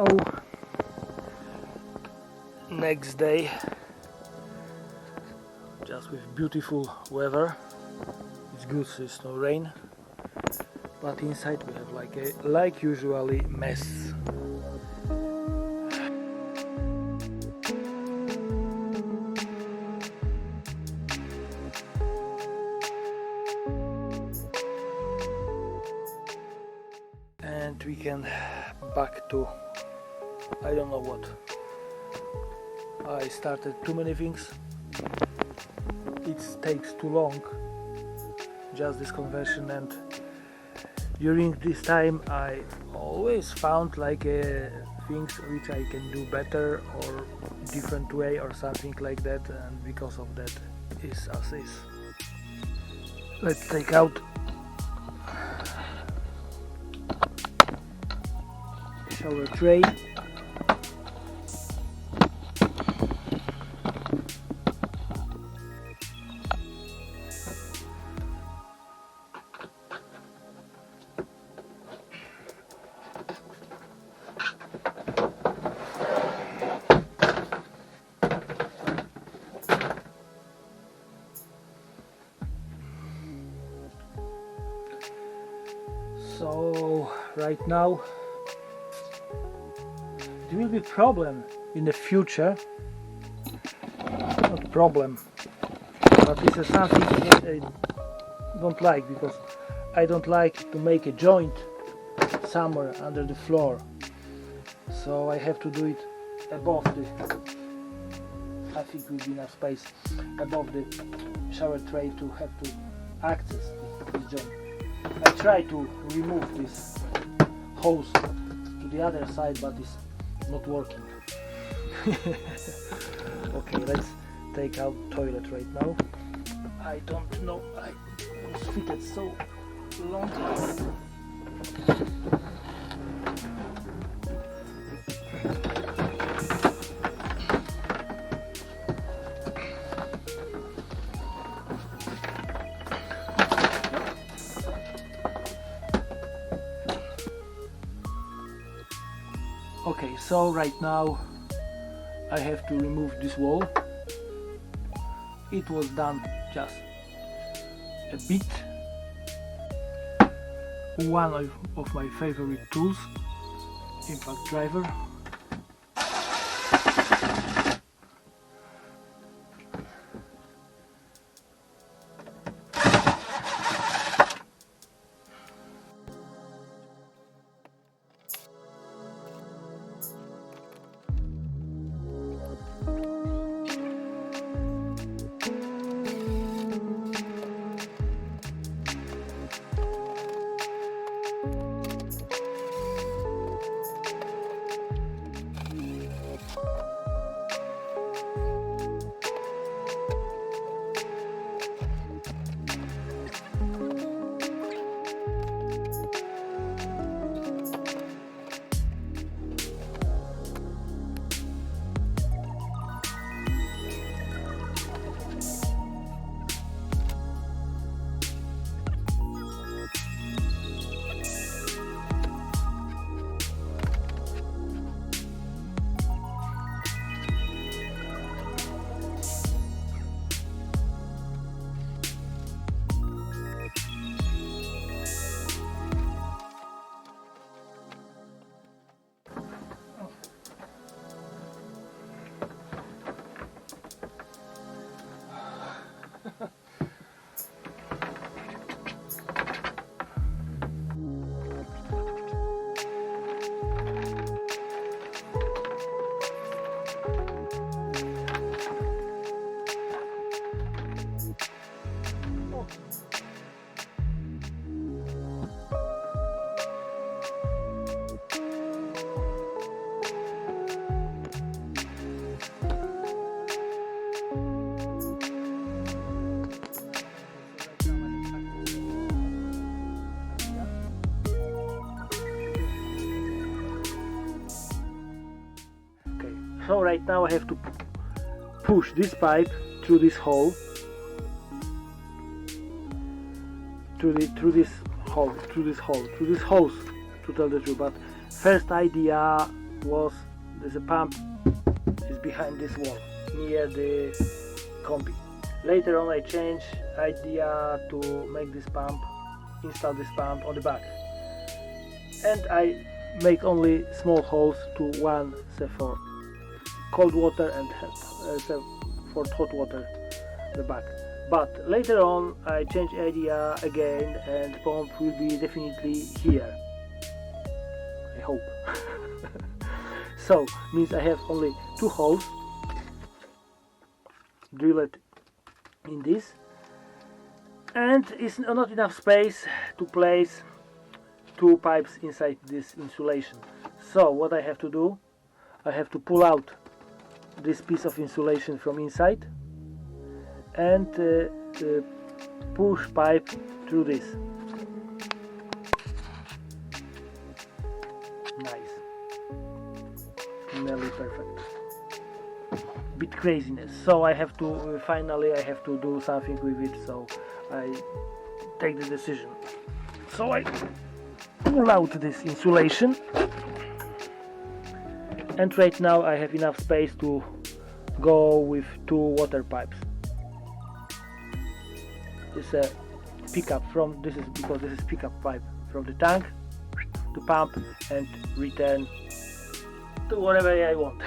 So next day, just with beautiful weather. It's good, there's no rain, but inside we have like usually mess. And we can back to I don't know what. I started too many things. It takes too long, just this conversion, and during this time I always found things which I can do better or different way or something like that, and because of that is as is. Let's take out shower tray. So right now it will be a problem in the future. Not problem, but this is something that I don't like, because I don't like to make a joint somewhere under the floor. So I have to do it above the, I think will be enough space above the shower tray to have to access this joint. I try to remove this hose to the other side, but it's not working. Okay, let's take out toilet right now. I don't know, I was fitted so long. Okay, so right now I have to remove this wall. It was done just a bit. One of my favorite tools, impact driver. So right now I have to push this pipe through this hole, through this hose, to tell the truth. But first idea was there's a pump is behind this wall near the combi. Later on I changed idea to make this pump, install this pump on the back, and I make only small holes to one for cold water and for hot water the back. But later on I changed idea again, and the pump will be definitely here, I hope. So means I have only two holes drilled in this, and it's not enough space to place two pipes inside this insulation. So what I have to do, I have to pull out this piece of insulation from inside and push pipe through this. Nice, nearly perfect. Bit craziness, so I have to finally I have to do something with it, so I take the decision. So I pull out this insulation, and right now I have enough space to go with two water pipes. This is a pickup from this is because this is pickup pipe from the tank to pump and return to whatever I want.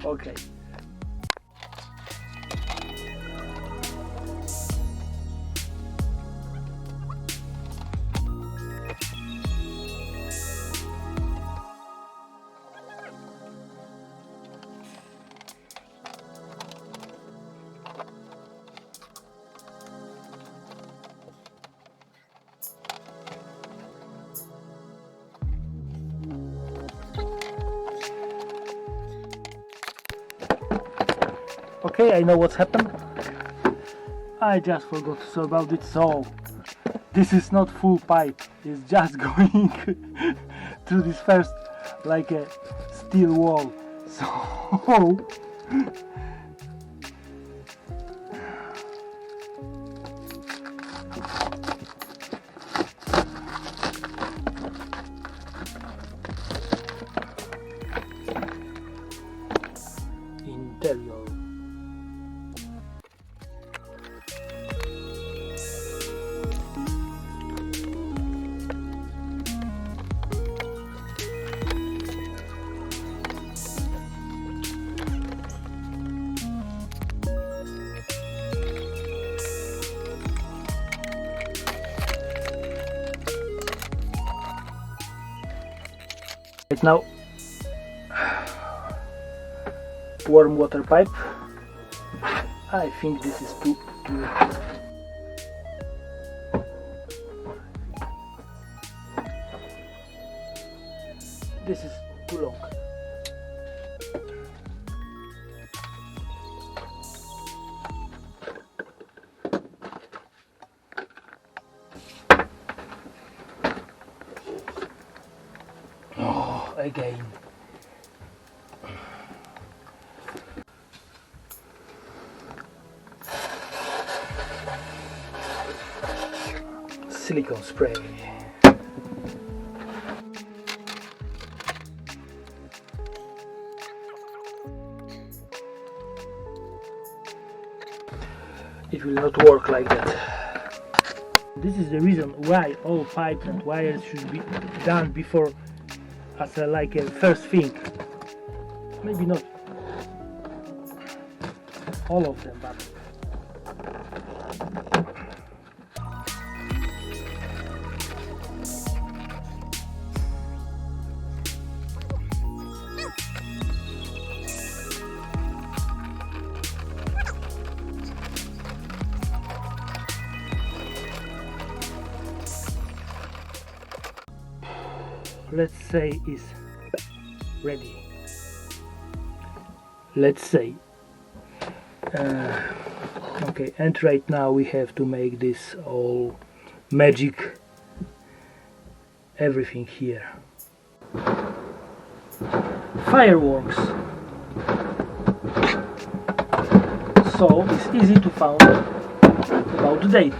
Okay. Okay, I know what's happened. I just forgot to say about it. So this is not full pipe, it's just going through this first like a steel wall. So interior. Right now, warm water pipe. I think this is too. This is too long. Oh, again. Silicone spray. It will not work like that. This is the reason why all pipes and wires should be done before as a, like a first thing. Maybe not all of them, but let's say is ready. Let's say okay, and right now we have to make this all magic, everything here. Fireworks. So it's easy to find about the date.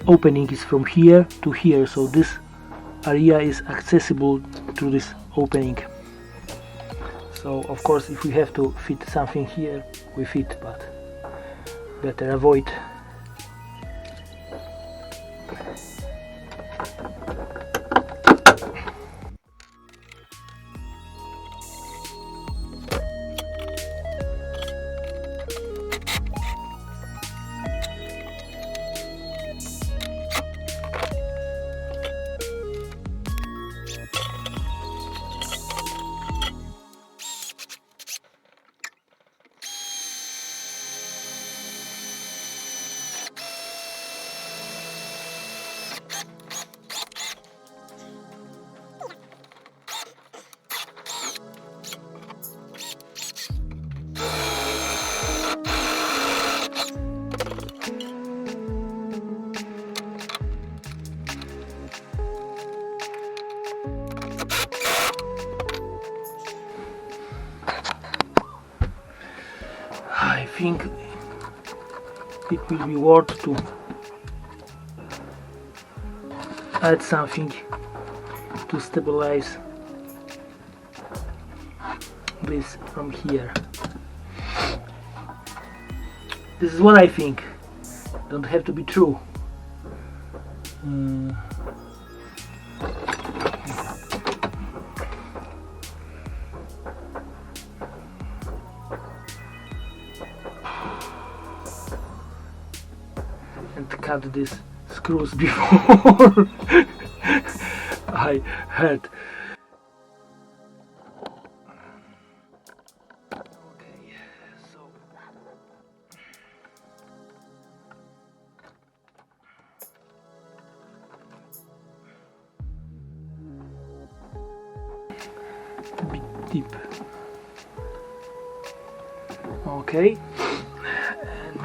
opening is from here to here, so this area is accessible through this opening. So of course if we have to fit something here, we fit, but better avoid. I think it will be worth to add something to stabilize this from here. This is what I think. Don't have to be true. And cut these screws before I had. Okay, so a bit deep. Okay, and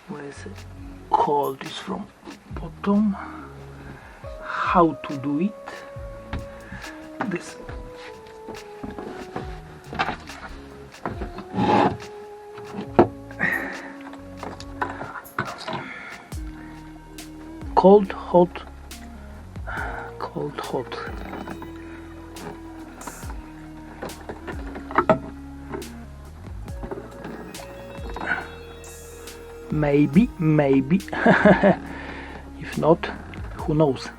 let's hold this from bottom. How to do it? This cold, hot, cold, hot. Maybe if not, who knows.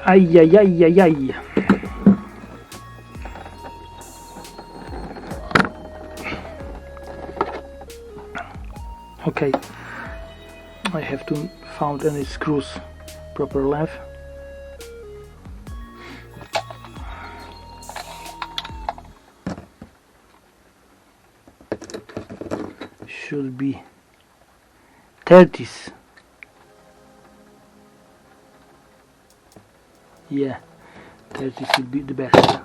Ay, ay, ay, ay, ay. Okay, I have to find any screws proper length. Should be 30s. Yeah, 30s will be the best.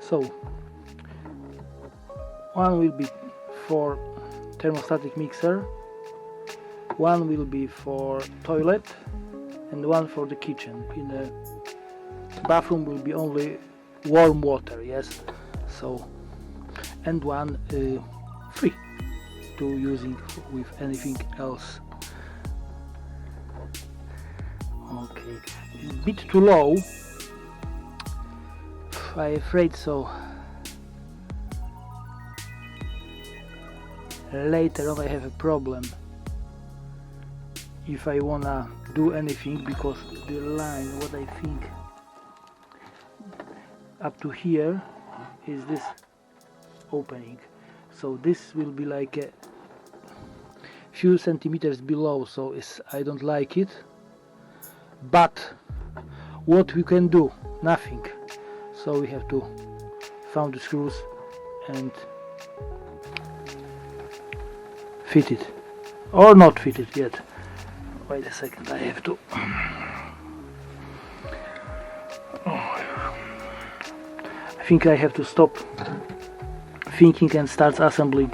So one will be for thermostatic mixer, one will be for toilet, and one for the kitchen. In the bathroom will be only warm water, yes. So, and one free to using with anything else. Okay, it's a bit too low, I'm afraid so. Later on I have a problem if I wanna do anything, because the line, what I think up to here is this opening, so this will be like a few centimeters below, so I don't like it. But what we can do? Nothing. So we have to found the screws and fit it, or not fit it yet. Wait a second, I have to. I think I have to stop thinking and start assembling.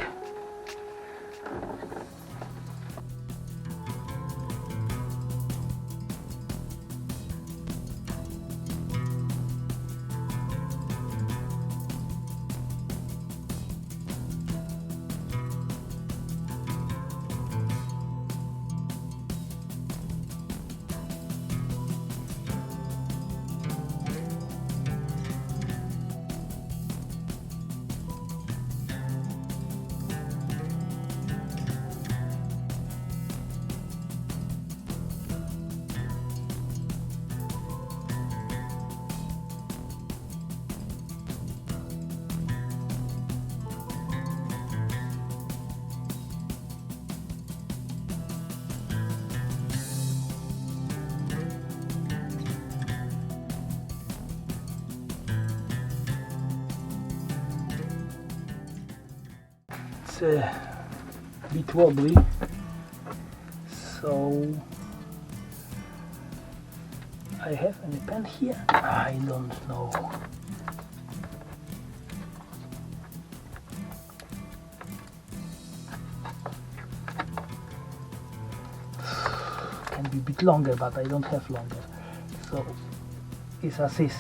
It's a bit wobbly, so I have any pen here? I don't know. Can be a bit longer, but I don't have longer, so it's as is.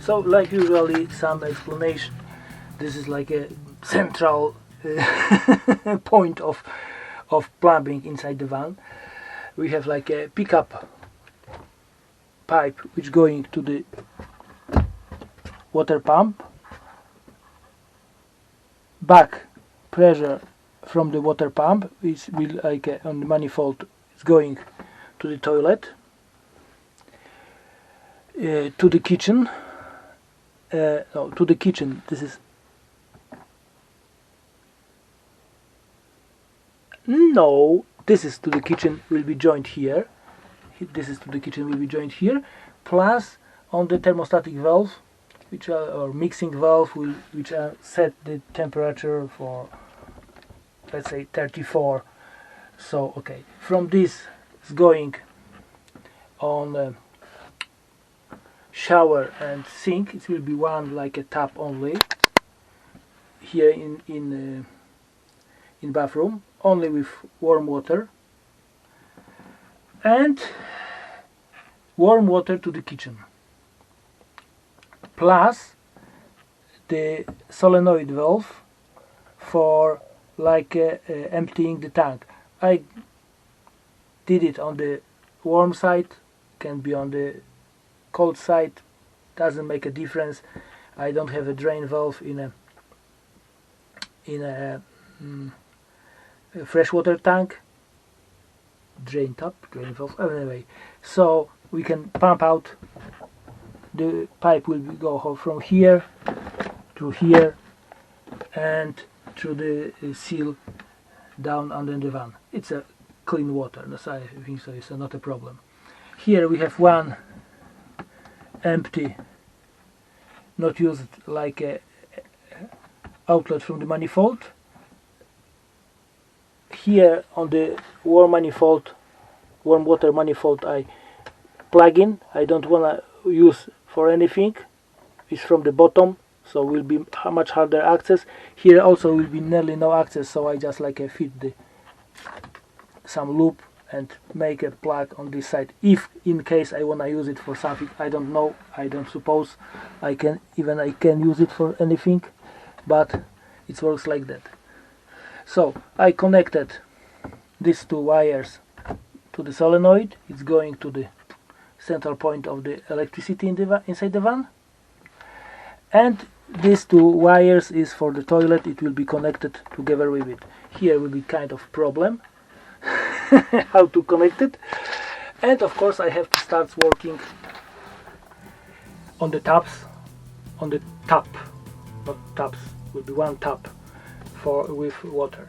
So, like usually, some explanation. This is like a central point of plumbing inside the van. We have like a pickup pipe which going to the water pump, back pressure from the water pump which will like on the manifold is going to the toilet, to the kitchen. No, to the kitchen. This is no. This is to the kitchen. Will be joined here. This is to the kitchen. Will be joined here. Plus on the thermostatic valve, which are or mixing valve, which are set the temperature for, let's say, 34. So okay, from this is going on. Shower and sink. It will be one like a tap only here in bathroom, only with warm water, and warm water to the kitchen, plus the solenoid valve for like emptying the tank. I did it on the warm side, can be on the cold side, doesn't make a difference. I don't have a drain valve in a freshwater tank. Drain valve, anyway. So we can pump out. The pipe will go from here to here and through the seal down under the van. It's a clean water, I think so. It's not a problem. Here we have one empty, not used, like a outlet from the manifold. Here on the warm water manifold, I plug in. I don't want to use for anything. It's from the bottom, so will be much harder access. Here also will be nearly no access, so I just like fit some loop and make a plug on this side. If in case I want to use it for something, I don't know, I don't suppose I can use it for anything, but it works like that. So I connected these two wires to the solenoid. It's going to the central point of the electricity inside the van, and these two wires is for the toilet. It will be connected together with it. Here will be kind of problem how to connect it, and of course I have to start working on the taps, on the tap, not taps, will be one tap with water.